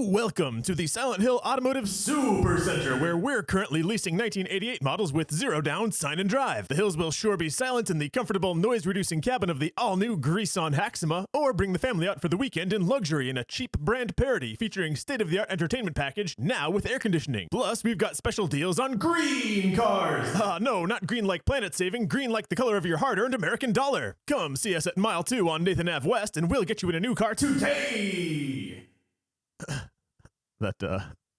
Welcome to the Silent Hill Automotive Super Center, where we're currently leasing 1988 models with 0 down, sign and drive. The hills will sure be silent in the comfortable, noise-reducing cabin of the all-new Grease-on Haxima, or bring the family out for the weekend in luxury in a cheap brand parody featuring state-of-the-art entertainment package, now with air conditioning. Plus, we've got special deals on green cars. No, not green like planet-saving, green like the color of your hard-earned American dollar. Come see us at Mile 2 on Nathan Ave West, and we'll get you in a new car today. That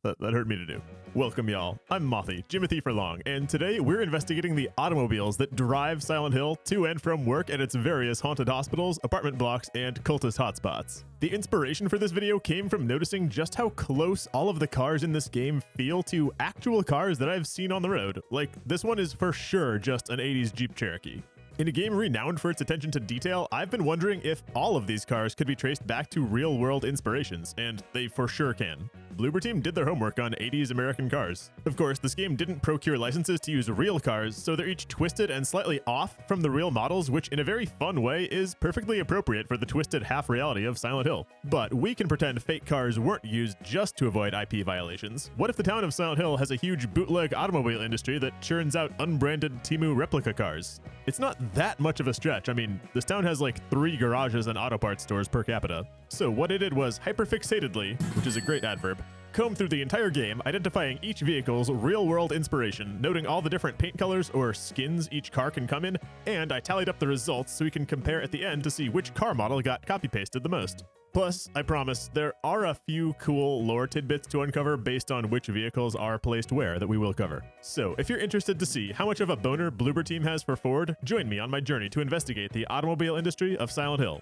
hurt me to do. Welcome, y'all. I'm Mothy, Jimothy for long, and today we're investigating the automobiles that drive Silent Hill to and from work at its various haunted hospitals, apartment blocks, and cultist hotspots. The inspiration for this video came from noticing just how close all of the cars in this game feel to actual cars that I've seen on the road. Like, this one is for sure just an 80s Jeep Cherokee. In a game renowned for its attention to detail, I've been wondering if all of these cars could be traced back to real-world inspirations, and they for sure can. Bloober team did their homework on 80s American cars. Of course, this game didn't procure licenses to use real cars, so they're each twisted and slightly off from the real models, which in a very fun way is perfectly appropriate for the twisted half-reality of Silent Hill. But we can pretend fake cars weren't used just to avoid IP violations. What if the town of Silent Hill has a huge bootleg automobile industry that churns out unbranded Temu replica cars? It's not that much of a stretch. I mean, this town has like 3 garages and auto parts stores per capita. So what I did was hyperfixatedly, which is a great adverb, comb through the entire game, identifying each vehicle's real-world inspiration, noting all the different paint colors or skins each car can come in, and I tallied up the results so we can compare at the end to see which car model got copy-pasted the most. Plus, I promise, there are a few cool lore tidbits to uncover based on which vehicles are placed where that we will cover. So, if you're interested to see how much of a boner Bloober team has for Ford, join me on my journey to investigate the automobile industry of Silent Hill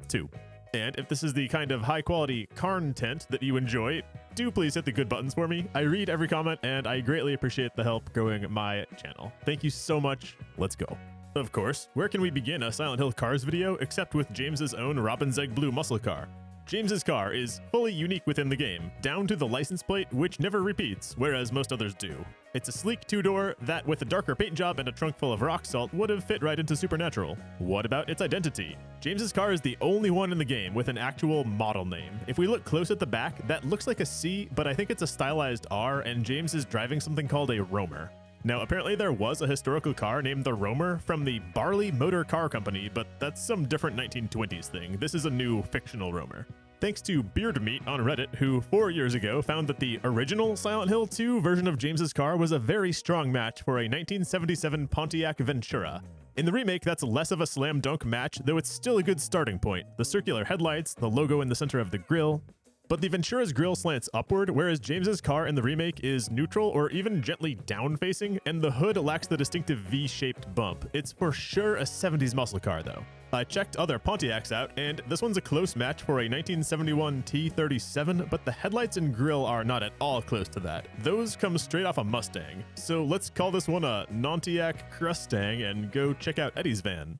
2. And if this is the kind of high-quality content that you enjoy, do please hit the good buttons for me. I read every comment, and I greatly appreciate the help growing my channel. Thank you so much. Let's go. Of course, where can we begin a Silent Hill Cars video except with James's own Robin's Egg Blue muscle car? James's car is fully unique within the game, down to the license plate, which never repeats, whereas most others do. It's a sleek 2-door that, with a darker paint job and a trunk full of rock salt, would have fit right into Supernatural. What about its identity? James's car is the only one in the game with an actual model name. If we look close at the back, that looks like a C, but I think it's a stylized R, and James is driving something called a Roamer. Now, apparently there was a historical car named the Roamer from the Barley Motor Car Company, but that's some different 1920s thing. This is a new fictional Roamer. Thanks to Beard Meat on Reddit, who 4 years ago found that the original Silent Hill 2 version of James's car was a very strong match for a 1977 Pontiac Ventura. In the remake, that's less of a slam dunk match, though it's still a good starting point. The circular headlights, the logo in the center of the grille. But the Ventura's grille slants upward, whereas James's car in the remake is neutral or even gently down-facing, and the hood lacks the distinctive V-shaped bump. It's for sure a 70s muscle car, though. I checked other Pontiacs out, and this one's a close match for a 1971 T37, but the headlights and grille are not at all close to that. Those come straight off a Mustang. So let's call this one a Pontiac Crustang and go check out Eddie's van.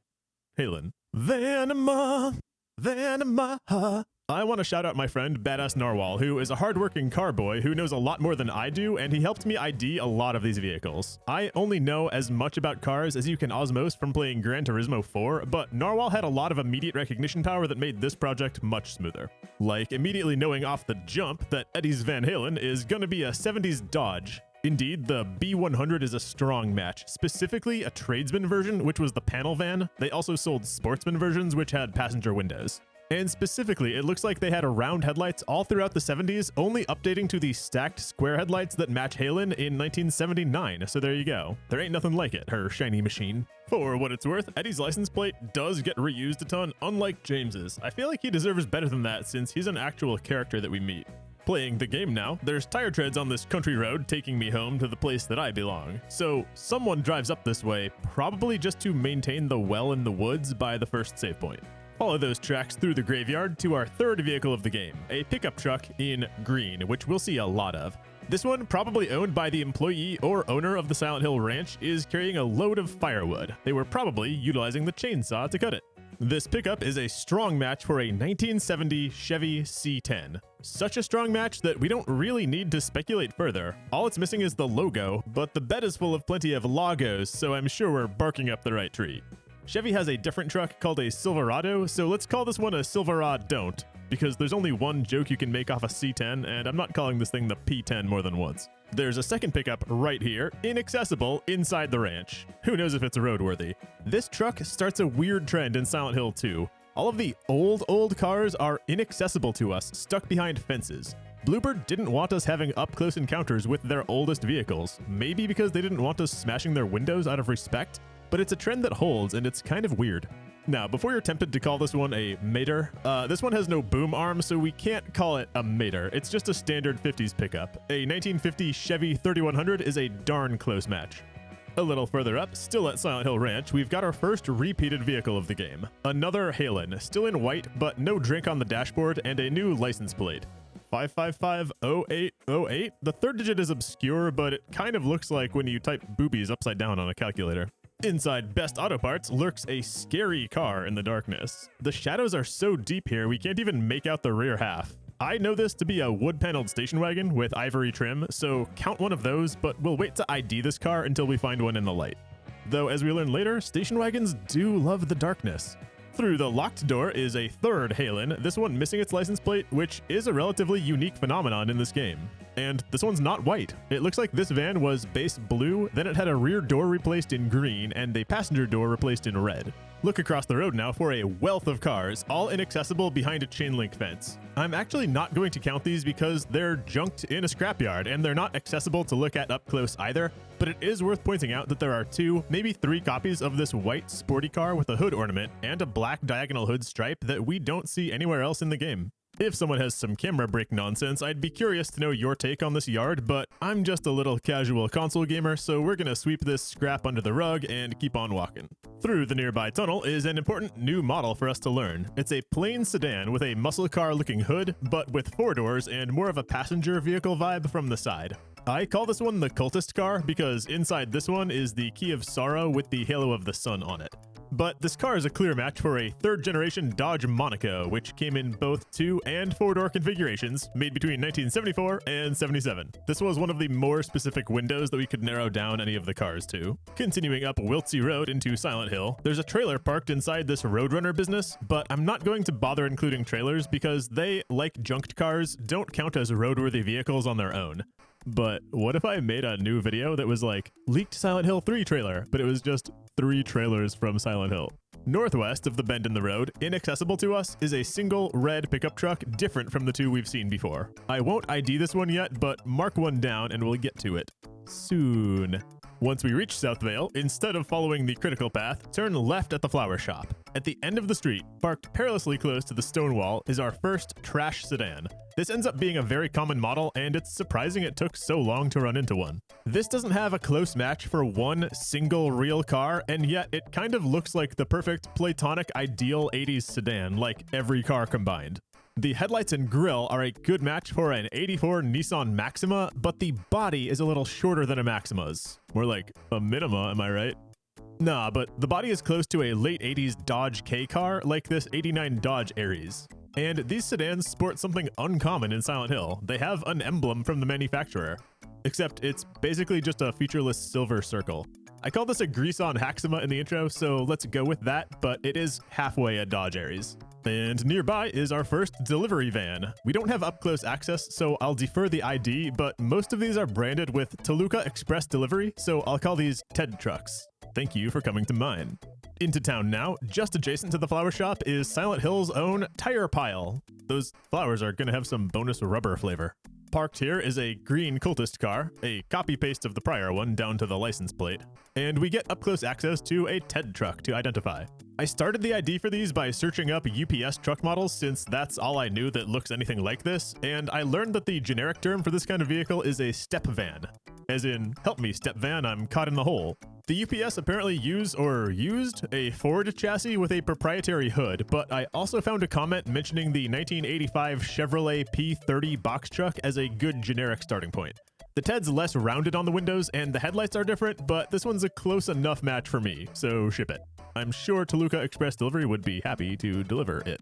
Halen. Vanima, Vanima. I want to shout out my friend Badass Narwhal, who is a hardworking car boy who knows a lot more than I do, and he helped me ID a lot of these vehicles. I only know as much about cars as you can osmose from playing Gran Turismo 4, but Narwhal had a lot of immediate recognition power that made this project much smoother. Like immediately knowing off the jump that Eddie's Van Halen is gonna be a 70s Dodge. Indeed, the B100 is a strong match, specifically a tradesman version, which was the panel van. They also sold sportsman versions, which had passenger windows. And specifically, it looks like they had round headlights all throughout the 70s, only updating to the stacked square headlights that match Halen in 1979, so there you go. There ain't nothing like it, her shiny machine. For what it's worth, Eddie's license plate does get reused a ton, unlike James's. I feel like he deserves better than that since he's an actual character that we meet. Playing the game now, there's tire treads on this country road taking me home to the place that I belong. So someone drives up this way, probably just to maintain the well in the woods by the first save point. Follow those tracks through the graveyard to our third vehicle of the game, a pickup truck in green, which we'll see a lot of. This one, probably owned by the employee or owner of the Silent Hill Ranch, is carrying a load of firewood. They were probably utilizing the chainsaw to cut it. This pickup is a strong match for a 1970 Chevy C10. Such a strong match that we don't really need to speculate further. All it's missing is the logo, but the bed is full of plenty of logos, so I'm sure we're barking up the right tree. Chevy has a different truck called a Silverado, so let's call this one a Silverado Don't. because there's only one joke you can make off a C10, and I'm not calling this thing the P10 more than once. There's a second pickup right here, inaccessible, inside the ranch. Who knows if it's roadworthy? This truck starts a weird trend in Silent Hill 2. All of the old cars are inaccessible to us, stuck behind fences. Bloober didn't want us having up-close encounters with their oldest vehicles, maybe because they didn't want us smashing their windows out of respect, but it's a trend that holds, and it's kind of weird. Now, before you're tempted to call this one a mater, this one has no boom arm, so we can't call it a mater. It's just a standard 50s pickup. A 1950 Chevy 3100 is a darn close match. A little further up, still at Silent Hill Ranch, we've got our first repeated vehicle of the game. Another Halen, still in white, but no drink on the dashboard, and a new license plate. 5550808. The third digit is obscure, but it kind of looks like when you type boobies upside down on a calculator. Inside Best Auto Parts lurks a scary car in the darkness. The shadows are so deep here, we can't even make out the rear half. I know this to be a wood-paneled station wagon with ivory trim, so count one of those, but we'll wait to ID this car until we find one in the light. Though, as we learn later, station wagons do love the darkness. Through the locked door is a third Halen, this one missing its license plate, which is a relatively unique phenomenon in this game. And this one's not white. It looks like this van was base blue, then it had a rear door replaced in green and a passenger door replaced in red. Look across the road now for a wealth of cars, all inaccessible behind a chain link fence. I'm actually not going to count these because they're junked in a scrapyard and they're not accessible to look at up close either, but it is worth pointing out that there are 2, maybe 3 copies of this white sporty car with a hood ornament and a black diagonal hood stripe that we don't see anywhere else in the game. If someone has some camera break nonsense, I'd be curious to know your take on this yard, but I'm just a little casual console gamer, so we're gonna sweep this scrap under the rug and keep on walking. Through the nearby tunnel is an important new model for us to learn. It's a plain sedan with a muscle car looking hood, but with 4 doors and more of a passenger vehicle vibe from the side. I call this one the cultist car because inside this one is the Key of Sorrow with the halo of the sun on it. But this car is a clear match for a 3rd generation Dodge Monaco, which came in both 2 and 4-door configurations, made between 1974 and 77. This was one of the more specific windows that we could narrow down any of the cars to. Continuing up Wiltsey Road into Silent Hill, there's a trailer parked inside this Roadrunner business, but I'm not going to bother including trailers because they, like junked cars, don't count as roadworthy vehicles on their own. But what if I made a new video that was like, leaked Silent Hill 3 trailer, but it was just 3 trailers from Silent Hill? Northwest of the bend in the road, inaccessible to us, is a single red pickup truck different from the 2 we've seen before. I won't ID this one yet, but mark one down and we'll get to it soon. Once we reach South Vale, instead of following the critical path, turn left at the flower shop. At the end of the street, parked perilously close to the stone wall, is our first trash sedan. This ends up being a very common model, and it's surprising it took so long to run into one. This doesn't have a close match for one single real car, and yet it kind of looks like the perfect platonic ideal 80s sedan, like every car combined. The headlights and grille are a good match for an 84 Nissan Maxima, but the body is a little shorter than a Maxima's. More like a Minima, am I right? Nah, but the body is close to a late 80s Dodge K car, like this 89 Dodge Aries. And these sedans sport something uncommon in Silent Hill. They have an emblem from the manufacturer, except it's basically just a featureless silver circle. I call this a grease-on Haxima in the intro, so let's go with that, but it is halfway a Dodge Aries. And nearby is our first delivery van. We don't have up-close access, so I'll defer the ID, but most of these are branded with Toluca Express Delivery, so I'll call these TED trucks. Thank you for coming to mine. Into town now, just adjacent to the flower shop, is Silent Hill's own Tire Pile. Those flowers are gonna have some bonus rubber flavor. Parked here is a green cultist car, a copy-paste of the prior one down to the license plate, and we get up-close access to a TED truck to identify. I started the ID for these by searching up UPS truck models since that's all I knew that looks anything like this, and I learned that the generic term for this kind of vehicle is a step van. As in, help me step van, I'm caught in the hole. The UPS apparently used a Ford chassis with a proprietary hood, but I also found a comment mentioning the 1985 Chevrolet P30 box truck as a good generic starting point. The TED's less rounded on the windows and the headlights are different, but this one's a close enough match for me, so ship it. I'm sure Toluca Express Delivery would be happy to deliver it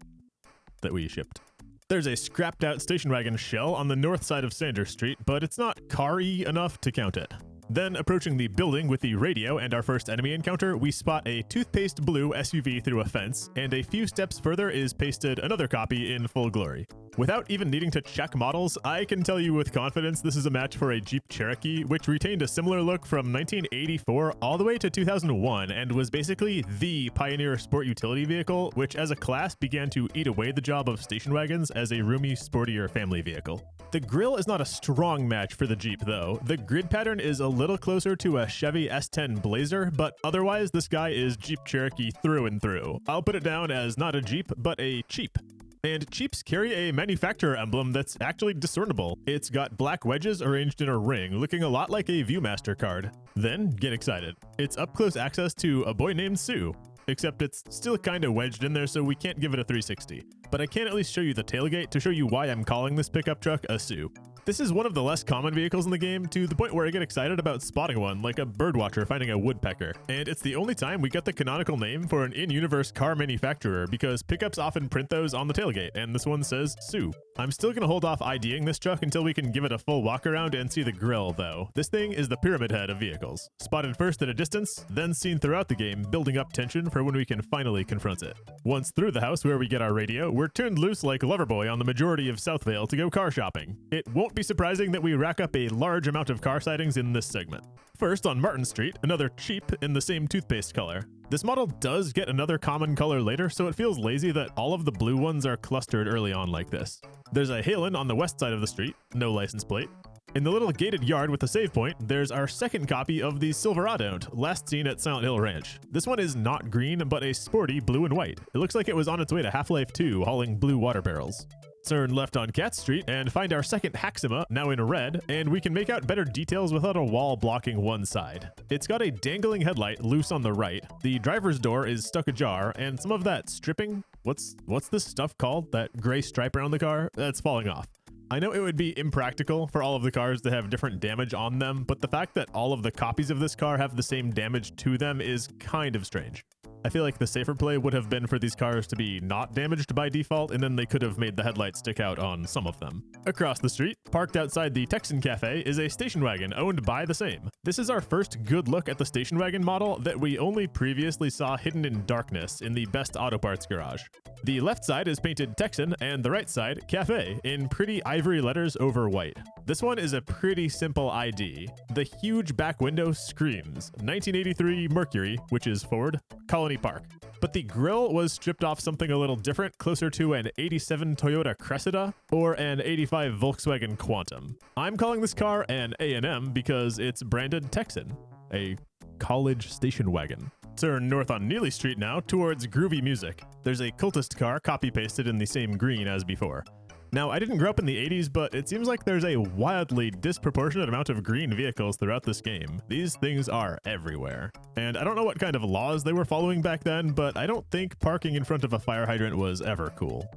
that we shipped. There's a scrapped out station wagon shell on the north side of Sanders Street, but it's not car-y enough to count it. Then, approaching the building with the radio and our first enemy encounter, we spot a toothpaste blue SUV through a fence, and a few steps further is pasted another copy in full glory. Without even needing to check models, I can tell you with confidence this is a match for a Jeep Cherokee, which retained a similar look from 1984 all the way to 2001 and was basically the pioneer sport utility vehicle, which as a class began to eat away the job of station wagons as a roomy, sportier family vehicle. The grille is not a strong match for the Jeep though. The grid pattern is a little closer to a Chevy S10 Blazer, but otherwise this guy is Jeep Cherokee through and through. I'll put it down as not a Jeep, but a cheap. And Cheeps carry a manufacturer emblem that's actually discernible. It's got black wedges arranged in a ring, looking a lot like a Viewmaster card. Then, get excited. It's up-close access to a boy named Sue. Except it's still kinda wedged in there, so we can't give it a 360. But I can at least show you the tailgate to show you why I'm calling this pickup truck a Sue. This is one of the less common vehicles in the game, to the point where I get excited about spotting one, like a birdwatcher finding a woodpecker. And it's the only time we get the canonical name for an in-universe car manufacturer, because pickups often print those on the tailgate, and this one says Sue. I'm still gonna hold off IDing this truck until we can give it a full walk around and see the grille, though. This thing is the pyramid head of vehicles. Spotted first at a distance, then seen throughout the game, building up tension for when we can finally confront it. Once through the house where we get our radio, we're turned loose like Loverboy on the majority of Southvale to go car shopping. It won't be surprising that we rack up a large amount of car sightings in this segment. First, on Martin Street, another cheap in the same toothpaste color. This model does get another common color later, so it feels lazy that all of the blue ones are clustered early on like this. There's a Halen on the west side of the street, no license plate. In the little gated yard with the save point, there's our second copy of the Silverado, last seen at Silent Hill Ranch. This one is not green, but a sporty blue and white. It looks like it was on its way to Half-Life 2, hauling blue water barrels. Turn left on Cat Street and find our second Haxima, now in red, and we can make out better details without a wall blocking one side. It's got a dangling headlight loose on the right, the driver's door is stuck ajar, and some of that stripping, what's this stuff called? That gray stripe around the car? That's falling off. I know it would be impractical for all of the cars to have different damage on them, but the fact that all of the copies of this car have the same damage to them is kind of strange. I feel like the safer play would have been for these cars to be not damaged by default, and then they could have made the headlights stick out on some of them. Across the street, parked outside the Texan Cafe, is a station wagon owned by the same. This is our first good look at the station wagon model that we only previously saw hidden in darkness in the Best Auto Parts garage. The left side is painted Texan, and the right side, Cafe, in pretty ivory letters over white. This one is a pretty simple ID. The huge back window screams 1983 Mercury, which is Ford, Colony Park. But the grille was stripped off something a little different, closer to an 87 Toyota Cressida or an 85 Volkswagen Quantum. I'm calling this car an A&M because it's branded Texan, a college station wagon. Turn north on Neely Street now towards Groovy Music. There's a cultist car copy-pasted in the same green as before. Now, I didn't grow up in the 80s, but it seems like there's a wildly disproportionate amount of green vehicles throughout this game. These things are everywhere. And I don't know what kind of laws they were following back then, but I don't think parking in front of a fire hydrant was ever cool.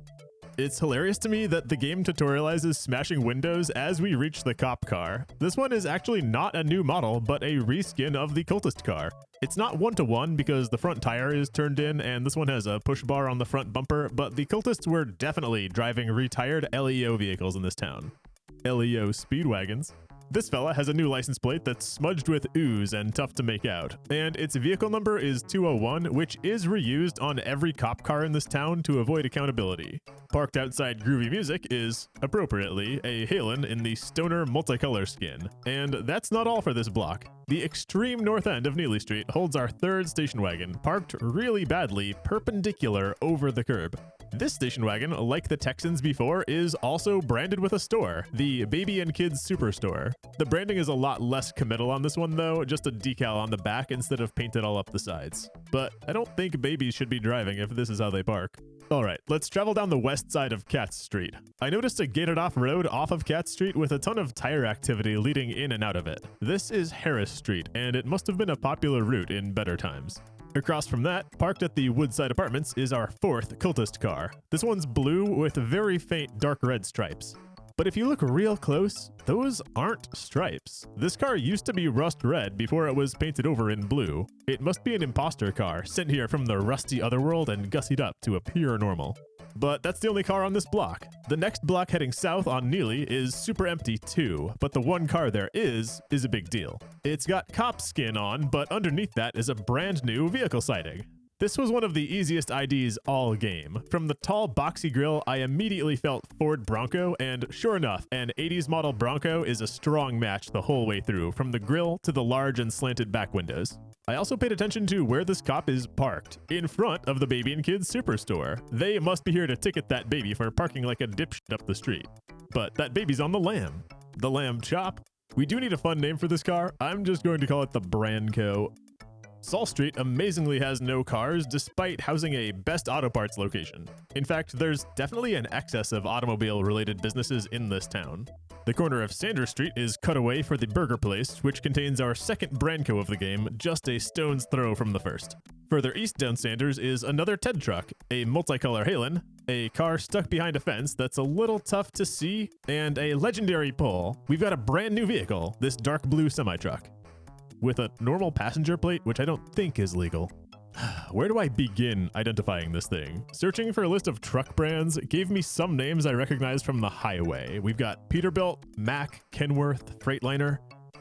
It's hilarious to me that the game tutorializes smashing windows as we reach the cop car. This one is actually not a new model, but a reskin of the cultist car. It's not one-to-one because the front tire is turned in and this one has a push bar on the front bumper, but the cultists were definitely driving retired LEO vehicles in this town. LEO speedwagons. This fella has a new license plate that's smudged with ooze and tough to make out, and its vehicle number is 201, which is reused on every cop car in this town to avoid accountability. Parked outside Groovy Music is, appropriately, a Halen in the stoner multicolor skin. And that's not all for this block. The extreme north end of Neely Street holds our third station wagon, parked really badly, perpendicular over the curb. This station wagon, like the Texans before, is also branded with a store, the Baby and Kids Superstore. The branding is a lot less committal on this one though, just a decal on the back instead of painted all up the sides. But I don't think babies should be driving if this is how they park. Alright, let's travel down the west side of Cat Street. I noticed a gated off road off of Cat Street with a ton of tire activity leading in and out of it. This is Harris Street, and it must have been a popular route in better times. Across from that, parked at the Woodside Apartments, is our fourth cultist car. This one's blue with very faint dark red stripes. But if you look real close, those aren't stripes. This car used to be rust red before it was painted over in blue. It must be an imposter car sent here from the rusty Otherworld and gussied up to appear normal. But that's the only car on this block. The next block heading south on Neely is super empty too, but the one car there is a big deal. It's got cop skin on, but underneath that is a brand new vehicle sighting. This was one of the easiest IDs all game. From the tall boxy grille, I immediately felt Ford Bronco, and sure enough, an 80s model Bronco is a strong match the whole way through, from the grille to the large and slanted back windows. I also paid attention to where this cop is parked, in front of the Baby and Kids Superstore. They must be here to ticket that baby for parking like a dipshit up the street. But that baby's on the Lamb. The Lamb Chop. We do need a fun name for this car. I'm just going to call it the Branco. Saul Street amazingly has no cars despite housing a Best Auto Parts location. In fact, there's definitely an excess of automobile-related businesses in this town. The corner of Sanders Street is cut away for the Burger Place, which contains our second Branco of the game, just a stone's throw from the first. Further east down Sanders is another Ted truck, a multicolor Halen, a car stuck behind a fence that's a little tough to see, and a legendary pole. We've got a brand new vehicle, this dark blue semi-truck, with a normal passenger plate, which I don't think is legal. Where do I begin identifying this thing? Searching for a list of truck brands gave me some names I recognized from the highway. We've got Peterbilt, Mack, Kenworth, Freightliner,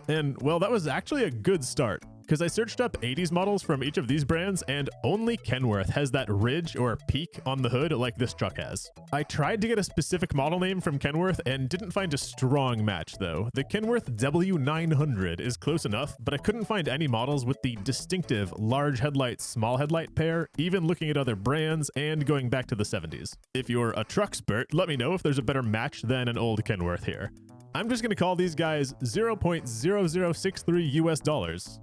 and well, that was actually a good start, because I searched up 80s models from each of these brands, and only Kenworth has that ridge or peak on the hood like this truck has. I tried to get a specific model name from Kenworth and didn't find a strong match though. The Kenworth W900 is close enough, but I couldn't find any models with the distinctive large headlight, small headlight pair, even looking at other brands and going back to the 70s. If you're a truck spurt, let me know if there's a better match than an old Kenworth here. I'm just gonna call these guys 0.0063 US dollars.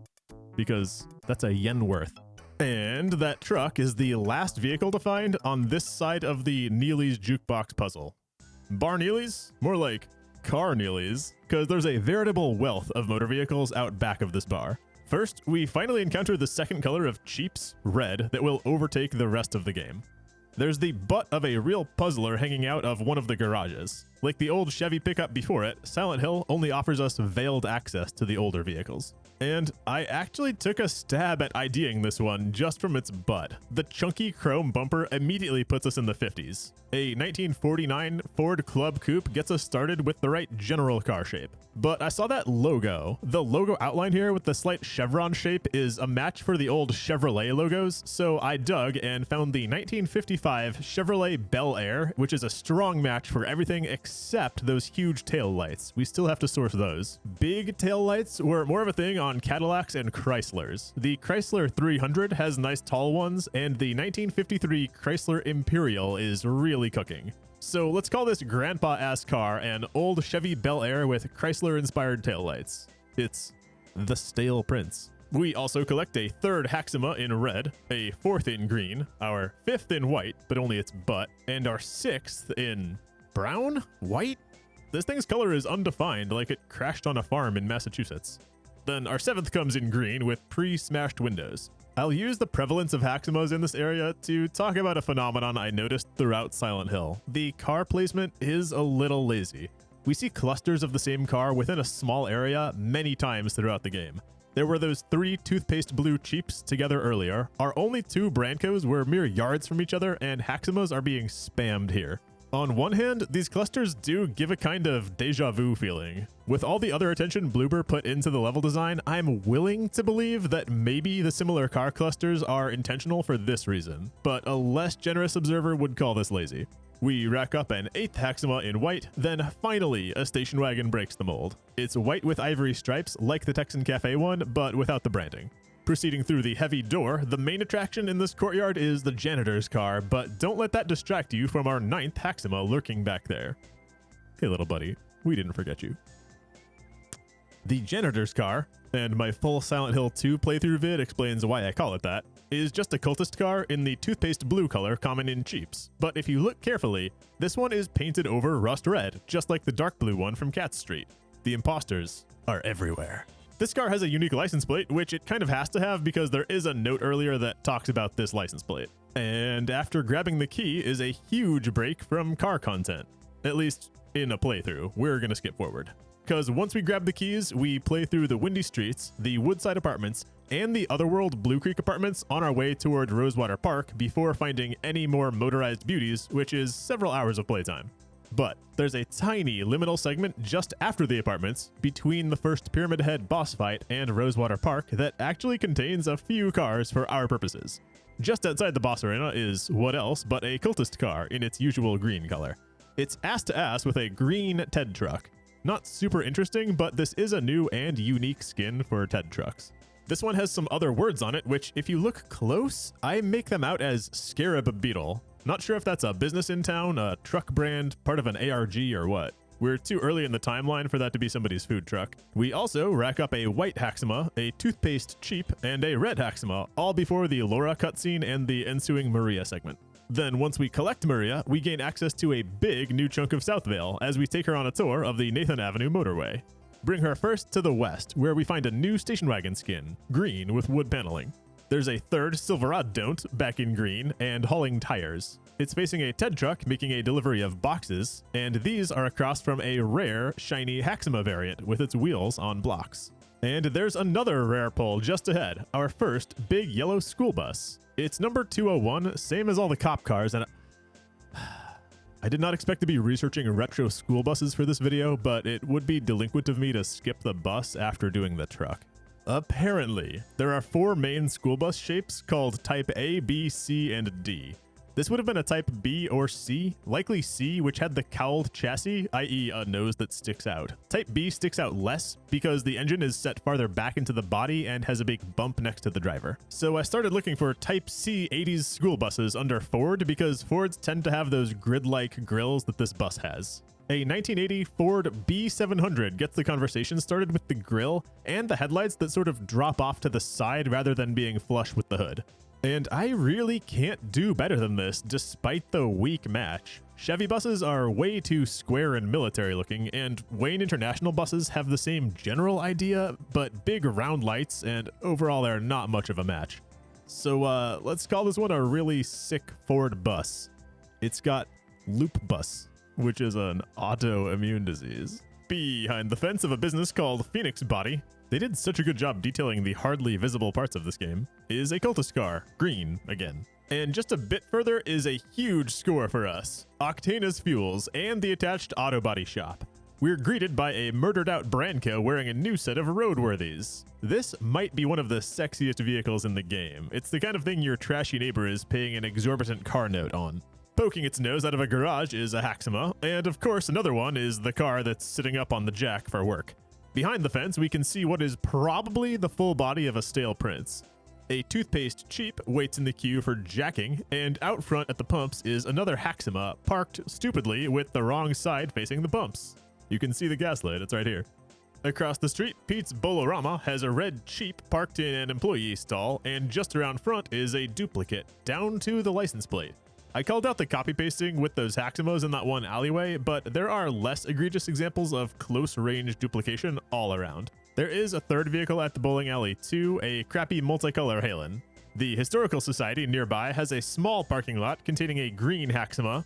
Because that's a yen worth. And that truck is the last vehicle to find on this side of the Neely's jukebox puzzle. Bar Neely's? More like car Neely's, because there's a veritable wealth of motor vehicles out back of this bar. First, we finally encounter the second color of Cheap's red that will overtake the rest of the game. There's the butt of a real puzzler hanging out of one of the garages. Like the old Chevy pickup before it, Silent Hill only offers us veiled access to the older vehicles. And I actually took a stab at IDing this one just from its butt. The chunky chrome bumper immediately puts us in the 50s. A 1949 Ford Club Coupe gets us started with the right general car shape. But I saw that logo. The logo outline here with the slight chevron shape is a match for the old Chevrolet logos, so I dug and found the 1955 Chevrolet Bel Air, which is a strong match for everything except those huge tail lights. We still have to source those. Big tail lights were more of a thing on Cadillacs and Chryslers. The Chrysler 300 has nice tall ones, and the 1953 Chrysler Imperial is really cooking. So let's call this grandpa-ass car an old Chevy Bel Air with Chrysler-inspired taillights. It's the Stale Prince. We also collect a third Haxima in red, a fourth in green, our fifth in white, but only its butt, and our sixth in brown? White? This thing's color is undefined, like it crashed on a farm in Massachusetts. Then our seventh comes in green with pre-smashed windows. I'll use the prevalence of Haximas in this area to talk about a phenomenon I noticed throughout Silent Hill. The car placement is a little lazy. We see clusters of the same car within a small area many times throughout the game. There were those 3 toothpaste blue Cheaps together earlier. Our only 2 Brancos were mere yards from each other, and Haximas are being spammed here. On one hand, these clusters do give a kind of deja vu feeling. With all the other attention Bloober put into the level design, I'm willing to believe that maybe the similar car clusters are intentional for this reason, but a less generous observer would call this lazy. We rack up an 8th Haxima in white, then finally a station wagon breaks the mold. It's white with ivory stripes like the Texan Cafe one, but without the branding. Proceeding through the heavy door, the main attraction in this courtyard is the janitor's car, but don't let that distract you from our 9th Haxima lurking back there. Hey little buddy, we didn't forget you. The janitor's car, and my full Silent Hill 2 playthrough vid explains why I call it that, is just a cultist car in the toothpaste blue color common in Cheaps. But if you look carefully, this one is painted over rust red, just like the dark blue one from Cat Street. The imposters are everywhere. This car has a unique license plate, which it kind of has to have because there is a note earlier that talks about this license plate. And after grabbing the key is a huge break from car content. At least in a playthrough. We're gonna skip forward. Because once we grab the keys, we play through the windy streets, the Woodside Apartments, and the Otherworld Blue Creek Apartments on our way toward Rosewater Park before finding any more motorized beauties, which is several hours of playtime. But there's a tiny liminal segment just after the apartments, between the first Pyramid Head boss fight and Rosewater Park, that actually contains a few cars for our purposes. Just outside the boss arena is what else but a cultist car in its usual green color. It's ass to ass with a green TED truck. Not super interesting, but this is a new and unique skin for TED trucks. This one has some other words on it, which if you look close, I make them out as Scarab Beetle. Not sure if that's a business in town, a truck brand, part of an ARG, or what. We're too early in the timeline for that to be somebody's food truck. We also rack up a white Haxima, a toothpaste cheap, and a red Haxima, all before the Laura cutscene and the ensuing Maria segment. Then once we collect Maria, we gain access to a big new chunk of South Vale as we take her on a tour of the Nathan Avenue motorway. Bring her first to the west, where we find a new station wagon skin, green with wood paneling. There's a third Silverado Don't, back in green, and hauling tires. It's facing a TED truck making a delivery of boxes, and these are across from a rare, shiny Haxima variant with its wheels on blocks. And there's another rare pull just ahead, our first big yellow school bus. It's number 201, same as all the cop cars, and I did not expect to be researching retro school buses for this video, but it would be delinquent of me to skip the bus after doing the truck. Apparently, there are 4 main school bus shapes called Type A, B, C, and D. This would have been a Type B or C, likely C, which had the cowled chassis, i.e. a nose that sticks out. Type B sticks out less because the engine is set farther back into the body and has a big bump next to the driver. So I started looking for Type C 80s school buses under Ford because Fords tend to have those grid-like grills that this bus has. A 1980 Ford B700 gets the conversation started with the grille and the headlights that sort of drop off to the side rather than being flush with the hood. And I really can't do better than this despite the weak match. Chevy buses are way too square and military looking, and Wayne International buses have the same general idea, but big round lights, and overall they're not much of a match. So let's call this one a really sick Ford bus. It's got loop bus, which is an autoimmune disease. Behind the fence of a business called Phoenix Body, they did such a good job detailing the hardly visible parts of this game, is a cultist car, green again. And just a bit further is a huge score for us, Octanas Fuels and the attached auto body shop. We're greeted by a murdered out Branco wearing a new set of roadworthies. This might be one of the sexiest vehicles in the game. It's the kind of thing your trashy neighbor is paying an exorbitant car note on. Poking its nose out of a garage is a Haxima, and of course another one is the car that's sitting up on the jack for work. Behind the fence, we can see what is probably the full body of a stale Prince. A toothpaste cheap waits in the queue for jacking, and out front at the pumps is another Haxima parked stupidly with the wrong side facing the pumps. You can see the gaslight, it's right here. Across the street, Pete's Bolorama has a red cheap parked in an employee stall, and just around front is a duplicate, down to the license plate. I called out the copy pasting with those Haximos in that one alleyway, but there are less egregious examples of close range duplication all around. There is a third vehicle at the bowling alley too, a crappy multicolor Halen. The Historical Society nearby has a small parking lot containing a green Haxima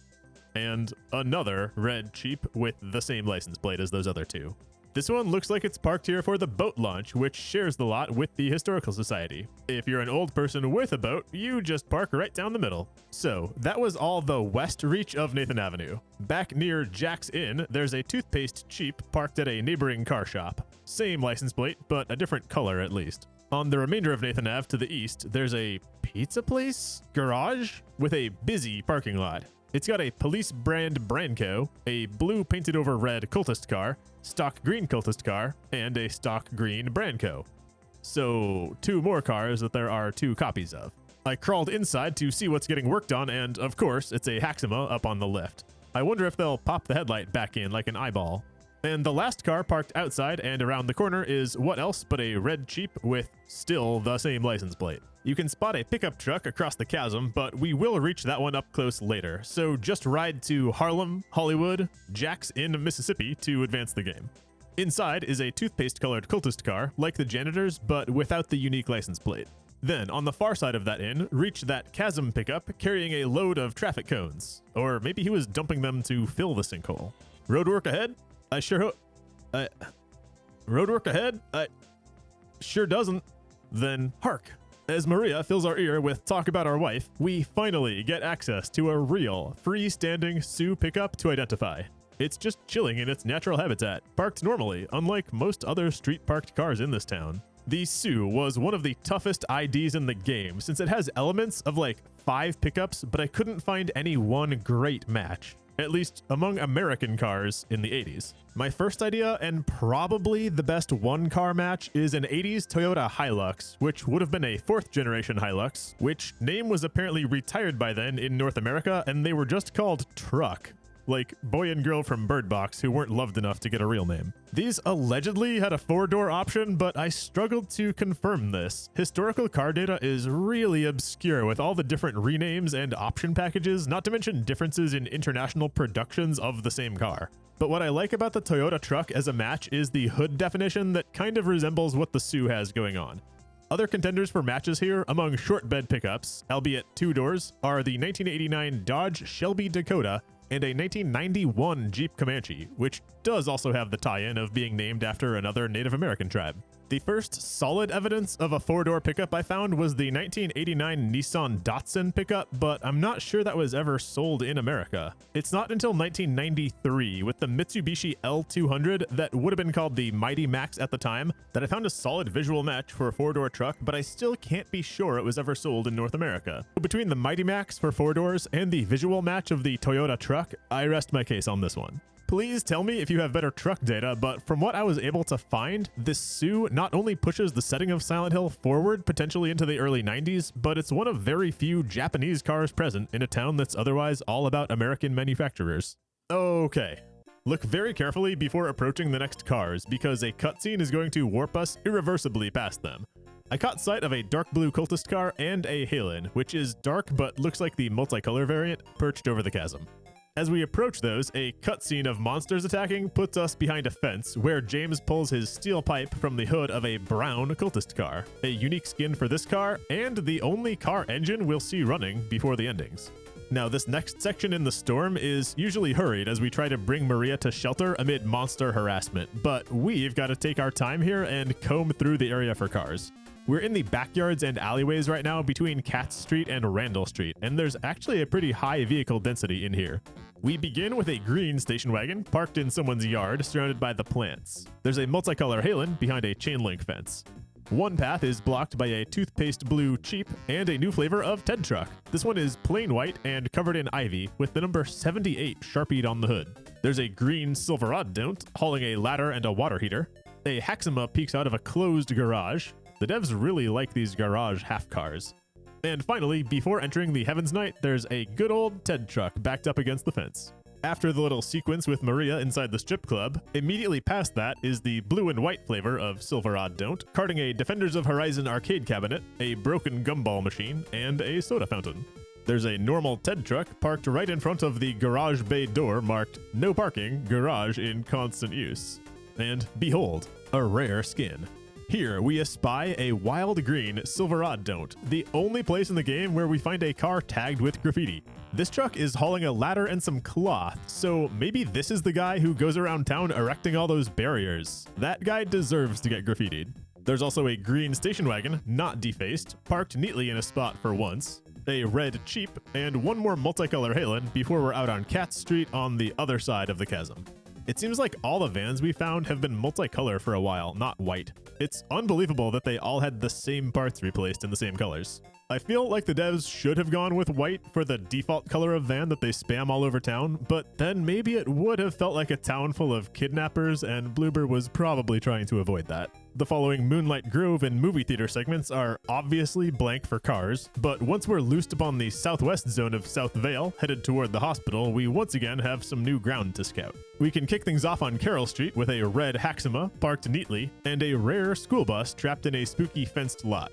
and another red cheap with the same license plate as those other two. This one looks like it's parked here for the boat launch, which shares the lot with the Historical Society. If you're an old person with a boat, you just park right down the middle. So that was all the west reach of Nathan Avenue. Back near Jack's Inn, there's a toothpaste cheap parked at a neighboring car shop. Same license plate, but a different color at least. On the remainder of Nathan Ave to the east, there's a pizza place garage with a busy parking lot. It's got a police brand Branco, a blue painted over red cultist car, stock green cultist car, and a stock green Branco. So 2 more cars that there are 2 copies of. I crawled inside to see what's getting worked on, and of course it's a Haxima up on the lift. I wonder if they'll pop the headlight back in like an eyeball. And the last car parked outside and around the corner is what else but a red Jeep with still the same license plate. You can spot a pickup truck across the chasm, but we will reach that one up close later, so just ride to Harlem, Hollywood, Jack's Inn, Mississippi to advance the game. Inside is a toothpaste-colored cultist car, like the janitor's, but without the unique license plate. Then, on the far side of that inn, reached that chasm pickup carrying a load of traffic cones. Or maybe he was dumping them to fill the sinkhole. Roadwork ahead? I sure hope... Roadwork ahead? I... Sure doesn't. Then, hark. As Maria fills our ear with talk about our wife, we finally get access to a real, freestanding Sioux pickup to identify. It's just chilling in its natural habitat, parked normally, unlike most other street-parked cars in this town. The Sioux was one of the toughest IDs in the game, since it has elements of like 5 pickups, but I couldn't find any one great match, at least among American cars in the 80s. My first idea, and probably the best one-car match, is an 80s Toyota Hilux, which would have been a 4th generation Hilux, which name was apparently retired by then in North America, and they were just called Truck. Like boy and girl from Bird Box who weren't loved enough to get a real name. These allegedly had a 4-door option, but I struggled to confirm this. Historical car data is really obscure with all the different renames and option packages, not to mention differences in international productions of the same car. But what I like about the Toyota Truck as a match is the hood definition that kind of resembles what the Sioux has going on. Other contenders for matches here, among short bed pickups, albeit 2 doors, are the 1989 Dodge Shelby Dakota and a 1991 Jeep Comanche, which does also have the tie-in of being named after another Native American tribe. The first solid evidence of a 4-door pickup I found was the 1989 Nissan Datsun pickup, but I'm not sure that was ever sold in America. It's not until 1993 with the Mitsubishi L200 that would have been called the Mighty Max at the time that I found a solid visual match for a 4-door truck, but I still can't be sure it was ever sold in North America. Between the Mighty Max for 4 doors and the visual match of the Toyota Truck, I rest my case on this one. Please tell me if you have better truck data, but from what I was able to find, this Sioux not only pushes the setting of Silent Hill forward potentially into the early 90s, but it's one of very few Japanese cars present in a town that's otherwise all about American manufacturers. Okay. Look very carefully before approaching the next cars, because a cutscene is going to warp us irreversibly past them. I caught sight of a dark blue cultist car and a Halen, which is dark but looks like the multicolor variant, perched over the chasm. As we approach those, a cutscene of monsters attacking puts us behind a fence where James pulls his steel pipe from the hood of a brown cultist car, a unique skin for this car, and the only car engine we'll see running before the endings. Now, this next section in the storm is usually hurried as we try to bring Maria to shelter amid monster harassment, but we've got to take our time here and comb through the area for cars. We're in the backyards and alleyways right now between Katz Street and Randall Street, and there's actually a pretty high vehicle density in here. We begin with a green station wagon parked in someone's yard surrounded by the plants. There's a multicolor Halen behind a chain link fence. One path is blocked by a toothpaste blue Cheap and a new flavor of Ted Truck. This one is plain white and covered in ivy with the number 78 sharpied on the hood. There's a green Silverado hauling a ladder and a water heater. A Haxima peeks out of a closed garage. The devs really like these garage half cars. And finally, before entering the Heaven's Night, there's a good old Ted Truck backed up against the fence. After the little sequence with Maria inside the strip club, immediately past that is the blue and white flavor of Silverado carting a Defenders of Horizon arcade cabinet, a broken gumball machine, and a soda fountain. There's a normal Ted Truck parked right in front of the garage bay door marked "No parking, garage in constant use." And behold, a rare skin. Here, we espy a wild green Silverado, the only place in the game where we find a car tagged with graffiti. This truck is hauling a ladder and some cloth, so maybe this is the guy who goes around town erecting all those barriers. That guy deserves to get graffitied. There's also a green station wagon, not defaced, parked neatly in a spot for once, a red Cheap, and one more multicolor Halen before we're out on Katz Street on the other side of the chasm. It seems like all the vans we found have been multicolor for a while, not white. It's unbelievable that they all had the same parts replaced in the same colors. I feel like the devs should have gone with white for the default color of van that they spam all over town, but then maybe it would have felt like a town full of kidnappers, and Bloober was probably trying to avoid that. The following Moonlight Grove and movie theater segments are obviously blank for cars, but once we're loosed upon the southwest zone of South Vale, headed toward the hospital, we once again have some new ground to scout. We can kick things off on Carroll Street with a red Haxima parked neatly, and a rare school bus trapped in a spooky fenced lot.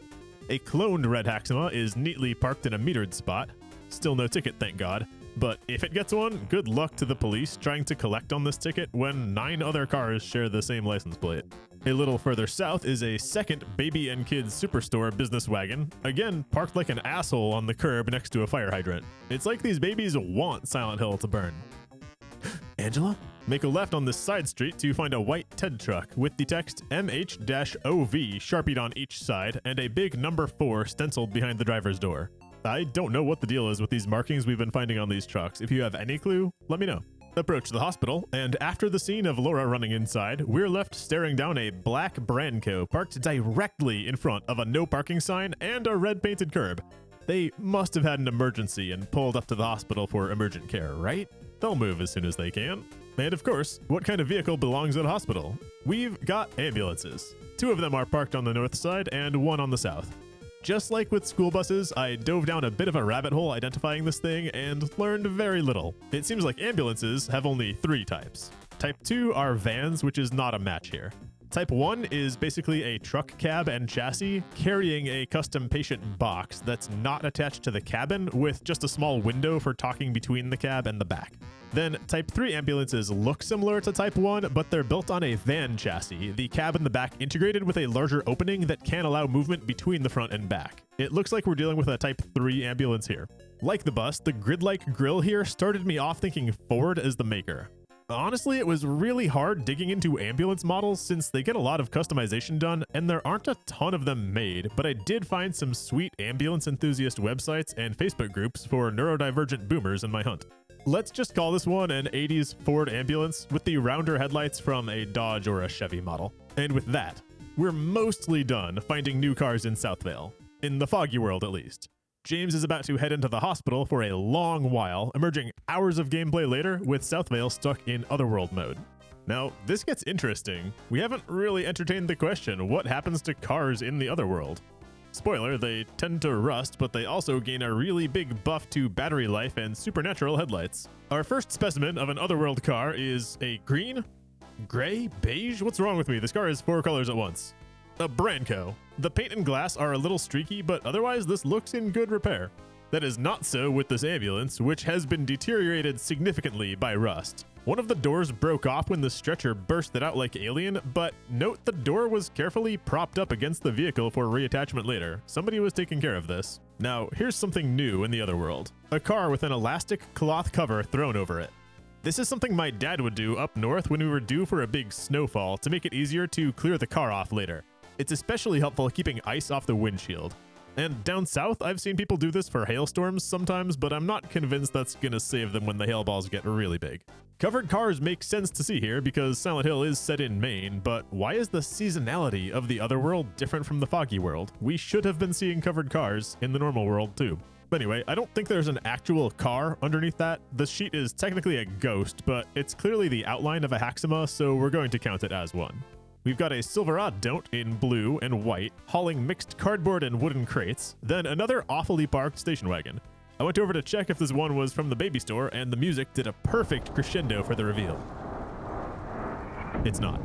A cloned red Haxima is neatly parked in a metered spot. Still no ticket, thank God. But if it gets one, good luck to the police trying to collect on this ticket when 9 other cars share the same license plate. A little further south is a second baby and kids superstore business wagon, again parked like an asshole on the curb next to a fire hydrant. It's like these babies want Silent Hill to burn. Angela? Make a left on this side street to find a white TED truck with the text MH-OV sharpied on each side and a big number 4 stenciled behind the driver's door. I don't know what the deal is with these markings we've been finding on these trucks. If you have any clue, let me know. Approach the hospital, and after the scene of Laura running inside, we're left staring down a black Branco parked directly in front of a no parking sign and a red painted curb. They must have had an emergency and pulled up to the hospital for emergent care, right? They'll move as soon as they can. And of course, what kind of vehicle belongs at a hospital? We've got ambulances. 2 of them are parked on the north side and 1 on the south. Just like with school buses, I dove down a bit of a rabbit hole identifying this thing and learned very little. It seems like ambulances have only 3 types. Type 2 are vans, which is not a match here. Type 1 is basically a truck cab and chassis carrying a custom patient box that's not attached to the cabin with just a small window for talking between the cab and the back. Then Type 3 ambulances look similar to Type 1, but they're built on a van chassis, the cab and the back integrated with a larger opening that can allow movement between the front and back. It looks like we're dealing with a Type 3 ambulance here. Like the bus, the grid-like grille here started me off thinking Ford as the maker. Honestly, it was really hard digging into ambulance models since they get a lot of customization done and there aren't a ton of them made, but I did find some sweet ambulance enthusiast websites and Facebook groups for neurodivergent boomers in my hunt. Let's just call this one an 80s Ford ambulance with the rounder headlights from a Dodge or a Chevy model. And with that, we're mostly done finding new cars in South Vale, in the foggy world at least. James is about to head into the hospital for a long while, emerging hours of gameplay later with South Vale stuck in Otherworld mode. Now, this gets interesting. We haven't really entertained the question, what happens to cars in the Otherworld? Spoiler, they tend to rust, but they also gain a really big buff to battery life and supernatural headlights. Our first specimen of an Otherworld car is a green? Gray? Beige? What's wrong with me? This car is 4 colors at once. A Branco. The paint and glass are a little streaky, but otherwise this looks in good repair. That is not so with this ambulance, which has been deteriorated significantly by rust. One of the doors broke off when the stretcher burst it out like Alien, but note the door was carefully propped up against the vehicle for reattachment later. Somebody was taking care of this. Now, here's something new in the Otherworld. A car with an elastic cloth cover thrown over it. This is something my dad would do up north when we were due for a big snowfall to make it easier to clear the car off later. It's especially helpful keeping ice off the windshield. And down south, I've seen people do this for hailstorms sometimes, but I'm not convinced that's gonna save them when the hail balls get really big. Covered cars make sense to see here because Silent Hill is set in Maine, but why is the seasonality of the Otherworld different from the foggy world? We should have been seeing covered cars in the normal world too. Anyway, I don't think there's an actual car underneath that. The sheet is technically a ghost, but it's clearly the outline of a Haxima, so we're going to count it as one. We've got a Silverado in blue and white, hauling mixed cardboard and wooden crates, then another awfully parked station wagon. I went over to check if this one was from the baby store, and the music did a perfect crescendo for the reveal. It's not.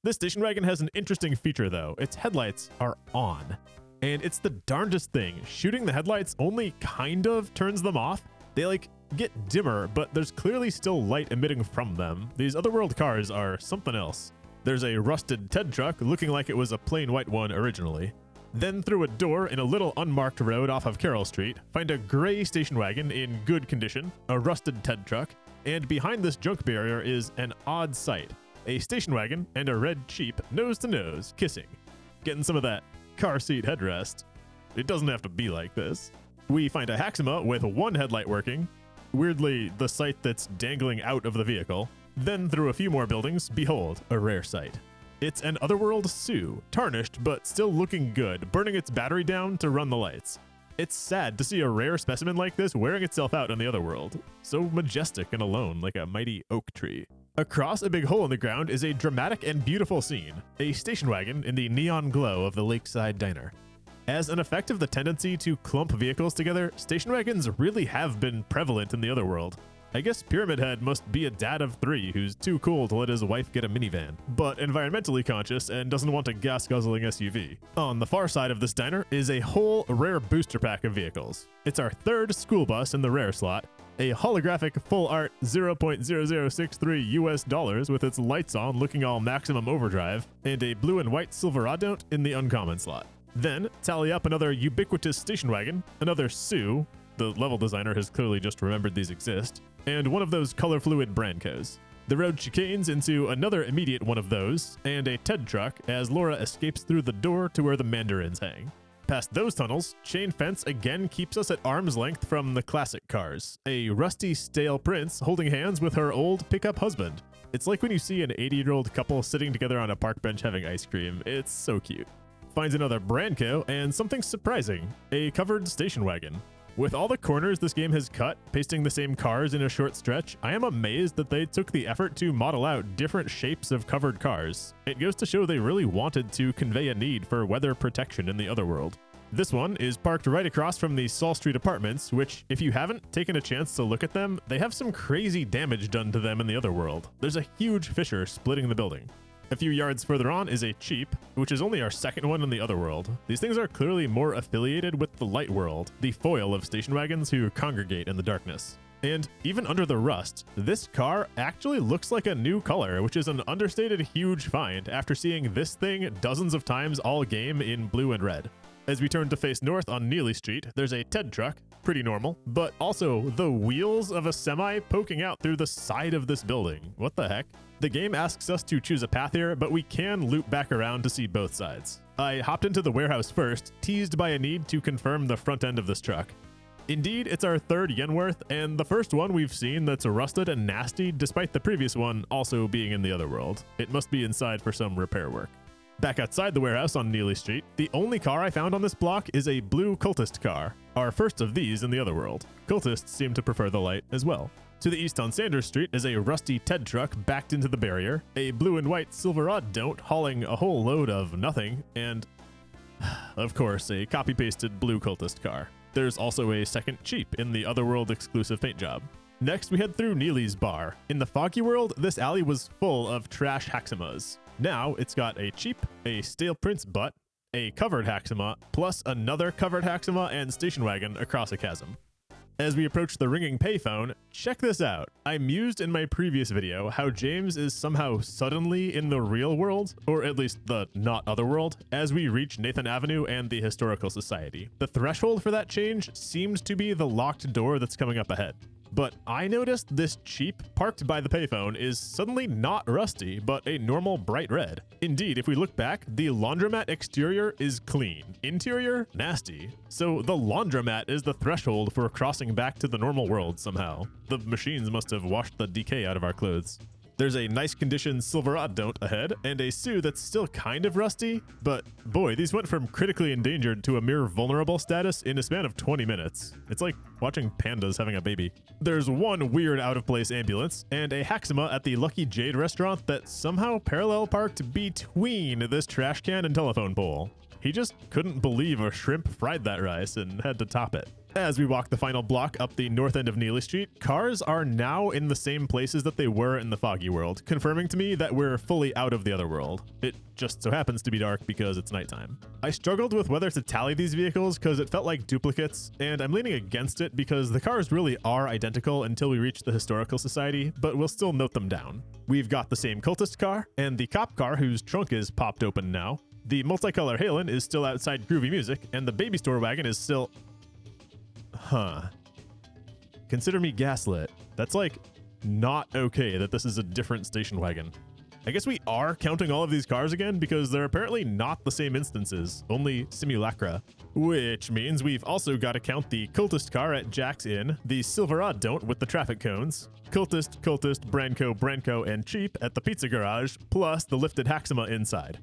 This station wagon has an interesting feature though. Its headlights are on. And it's the darndest thing. Shooting the headlights only kind of turns them off. They get dimmer, but there's clearly still light emitting from them. These Otherworld cars are something else. There's a rusted TED truck looking like it was a plain white one originally. Then through a door in a little unmarked road off of Carroll Street, find a gray station wagon in good condition, a rusted TED truck, and behind this junk barrier is an odd sight. A station wagon and a red Jeep nose-to-nose kissing. Getting some of that car seat headrest. It doesn't have to be like this. We find a Haxima with one headlight working, weirdly the sight that's dangling out of the vehicle. Then through a few more buildings, behold, a rare sight. It's an Otherworld Sioux, tarnished but still looking good, burning its battery down to run the lights. It's sad to see a rare specimen like this wearing itself out in the Otherworld. So majestic and alone, like a mighty oak tree. Across a big hole in the ground is a dramatic and beautiful scene, a station wagon in the neon glow of the Lakeside Diner. As an effect of the tendency to clump vehicles together, station wagons really have been prevalent in the Otherworld. I guess Pyramid Head must be a dad of 3 who's too cool to let his wife get a minivan, but environmentally conscious and doesn't want a gas-guzzling SUV. On the far side of this diner is a whole rare booster pack of vehicles. It's our 3rd school bus in the rare slot, a holographic full art $0.0063 US with its lights on looking all maximum overdrive, and a blue and white Silverado in the uncommon slot. Then tally up another ubiquitous station wagon, another Sue, the level designer has clearly just remembered these exist, and one of those color fluid Brancos. The road chicanes into another immediate one of those, and a TED truck as Laura escapes through the door to where the mandarins hang. Past those tunnels, chain fence again keeps us at arm's length from the classic cars. A rusty, stale prince holding hands with her old pickup husband. It's like when you see an 80-year-old couple sitting together on a park bench having ice cream. It's so cute. Finds another Branco and something surprising, a covered station wagon. With all the corners this game has cut, pasting the same cars in a short stretch, I am amazed that they took the effort to model out different shapes of covered cars. It goes to show they really wanted to convey a need for weather protection in the Otherworld. This one is parked right across from the Saul Street apartments, which, if you haven't taken a chance to look at them, they have some crazy damage done to them in the Otherworld. There's a huge fissure splitting the building. A few yards further on is a Cheap, which is only our second one in the Otherworld. These things are clearly more affiliated with the Light World, the foil of station wagons who congregate in the darkness. And even under the rust, this car actually looks like a new color, which is an understated huge find after seeing this thing dozens of times all game in blue and red. As we turn to face north on Neely Street, there's a TED truck, pretty normal, but also the wheels of a semi poking out through the side of this building. What the heck? The game asks us to choose a path here, but we can loop back around to see both sides. I hopped into the warehouse first, teased by a need to confirm the front end of this truck. Indeed, it's our third Yenworth, and the first one we've seen that's rusted and nasty, despite the previous one also being in the Otherworld. It must be inside for some repair work. Back outside the warehouse on Neely Street, the only car I found on this block is a blue cultist car, our first of these in the Otherworld. Cultists seem to prefer the light as well. To the east on Sanders Street is a rusty TED truck backed into the barrier, a blue and white Silverado hauling a whole load of nothing, and, of course, a copy-pasted blue cultist car. There's also a second Cheap in the Otherworld exclusive paint job. Next, we head through Neely's bar. In the Foggy World, this alley was full of trash Haximas. Now, it's got a Cheap, a stale Prince butt, a covered Haxima, plus another covered Haxima and station wagon across a chasm. As we approach the ringing payphone, check this out. I mused in my previous video how James is somehow suddenly in the real world, or at least the not Otherworld, as we reach Nathan Avenue and the Historical Society. The threshold for that change seemed to be the locked door that's coming up ahead. But I noticed this Cheap parked by the payphone is suddenly not rusty, but a normal bright red. Indeed, if we look back, the laundromat exterior is clean, interior nasty. So the laundromat is the threshold for crossing back to the normal world somehow. The machines must have washed the decay out of our clothes. There's a nice condition Silverado ahead, and a Sue that's still kind of rusty, but boy, these went from critically endangered to a mere vulnerable status in a span of 20 minutes. It's like watching pandas having a baby. There's one weird out-of-place ambulance, and a Haxima at the Lucky Jade restaurant that somehow parallel parked between this trash can and telephone pole. He just couldn't believe a shrimp fried that rice and had to top it. As we walk the final block up the north end of Neely Street, cars are now in the same places that they were in the Foggy World, confirming to me that we're fully out of the Otherworld. It just so happens to be dark because it's nighttime. I struggled with whether to tally these vehicles because it felt like duplicates, and I'm leaning against it because the cars really are identical until we reach the Historical Society, but we'll still note them down. We've got the same cultist car, and the cop car whose trunk is popped open now. The multicolor Halen is still outside Groovy Music, and the baby store wagon is still... Consider me gaslit. That's like not okay that this is a different station wagon. I guess we are counting all of these cars again because they're apparently not the same instances, only simulacra. Which means we've also got to count the cultist car at Jack's Inn, the Silverado with the traffic cones, cultist, Branco, and Cheap at the pizza garage, plus the lifted Haxima inside.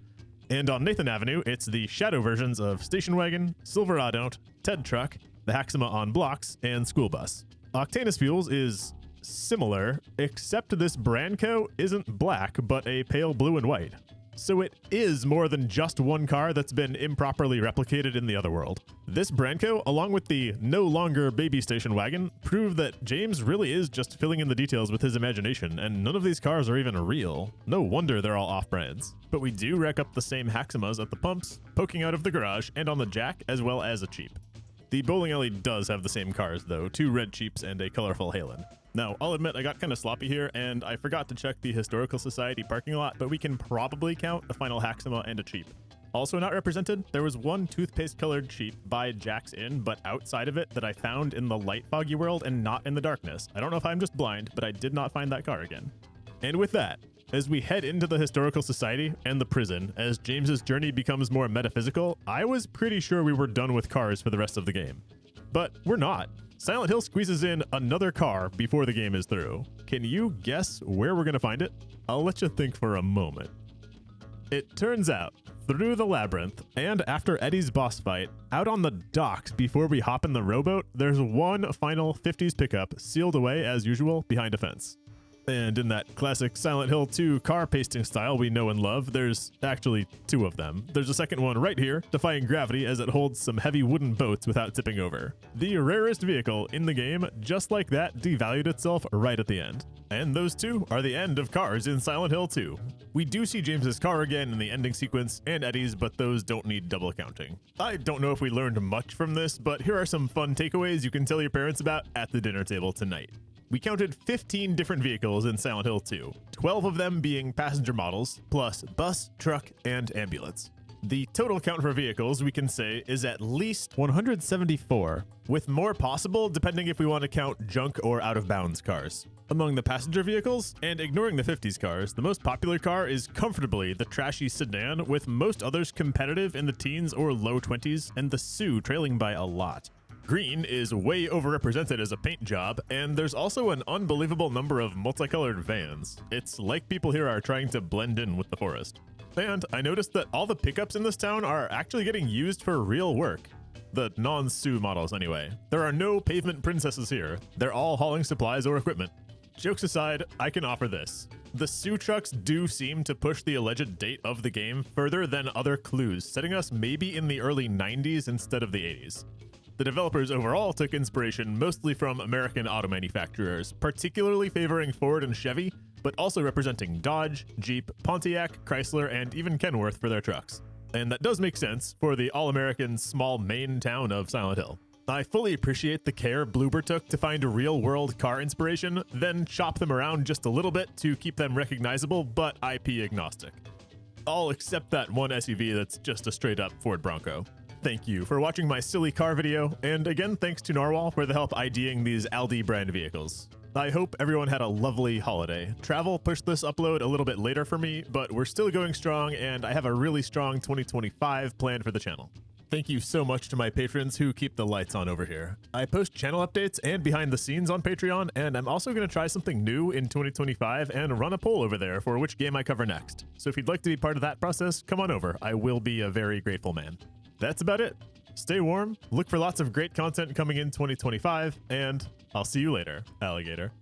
And on Nathan Avenue, it's the shadow versions of station wagon, Silverado, TED truck, the Haxima on blocks, and school bus. Octanus Fuels is similar, except this Branco isn't black, but a pale blue and white. So it is more than just one car that's been improperly replicated in the Otherworld. This Branco, along with the no longer baby station wagon, prove that James really is just filling in the details with his imagination, and none of these cars are even real. No wonder they're all off-brands. But we do rack up the same Haximas at the pumps, poking out of the garage, and on the jack, as well as a Cheap. The bowling alley does have the same cars though, 2 red Cheeps and a colorful Halen. Now, I'll admit I got kind of sloppy here and I forgot to check the Historical Society parking lot, but we can probably count a final Haxima and a Cheep. Also not represented, there was one toothpaste colored Cheep by Jack's Inn, but outside of it that I found in the light foggy world and not in the darkness. I don't know if I'm just blind, but I did not find that car again. And with that, as we head into the Historical Society and the prison, as James's journey becomes more metaphysical, I was pretty sure we were done with cars for the rest of the game. But we're not. Silent Hill squeezes in another car before the game is through. Can you guess where we're gonna find it? I'll let you think for a moment. It turns out, through the labyrinth, and after Eddie's boss fight, out on the docks before we hop in the rowboat, there's one final 50s pickup sealed away as usual behind a fence. And in that classic Silent Hill 2 car pasting style we know and love, there's actually 2 of them. There's a second one right here, defying gravity as it holds some heavy wooden boats without tipping over. The rarest vehicle in the game, just like that, devalued itself right at the end. And those 2 are the end of cars in Silent Hill 2. We do see James's car again in the ending sequence, and Eddie's, but those don't need double counting. I don't know if we learned much from this, but here are some fun takeaways you can tell your parents about at the dinner table tonight. We counted 15 different vehicles in Silent Hill 2, 12 of them being passenger models, plus bus, truck, and ambulance. The total count for vehicles, we can say, is at least 174, with more possible depending if we want to count junk or out-of-bounds cars. Among the passenger vehicles, and ignoring the 50s cars, the most popular car is comfortably the trashy sedan, with most others competitive in the teens or low 20s, and the Sioux trailing by a lot. Green is way overrepresented as a paint job, and there's also an unbelievable number of multicolored vans. It's like people here are trying to blend in with the forest. And I noticed that all the pickups in this town are actually getting used for real work. The non-Sioux models anyway. There are no pavement princesses here. They're all hauling supplies or equipment. Jokes aside, I can offer this. The Sioux trucks do seem to push the alleged date of the game further than other clues, setting us maybe in the early 90s instead of the 80s. The developers overall took inspiration mostly from American auto manufacturers, particularly favoring Ford and Chevy, but also representing Dodge, Jeep, Pontiac, Chrysler, and even Kenworth for their trucks. And that does make sense for the all-American small Maine town of Silent Hill. I fully appreciate the care Bloober took to find a real-world car inspiration, then chop them around just a little bit to keep them recognizable but IP agnostic. All except that one SUV that's just a straight-up Ford Bronco. Thank you for watching my silly car video, and again thanks to Narwhal for the help IDing these Aldi brand vehicles. I hope everyone had a lovely holiday. Travel pushed this upload a little bit later for me, but we're still going strong, and I have a really strong 2025 planned for the channel. Thank you so much to my patrons who keep the lights on over here. I post channel updates and behind the scenes on Patreon, and I'm also going to try something new in 2025 and run a poll over there for which game I cover next. So if you'd like to be part of that process, come on over. I will be a very grateful man. That's about it. Stay warm, look for lots of great content coming in 2025, and I'll see you later, alligator.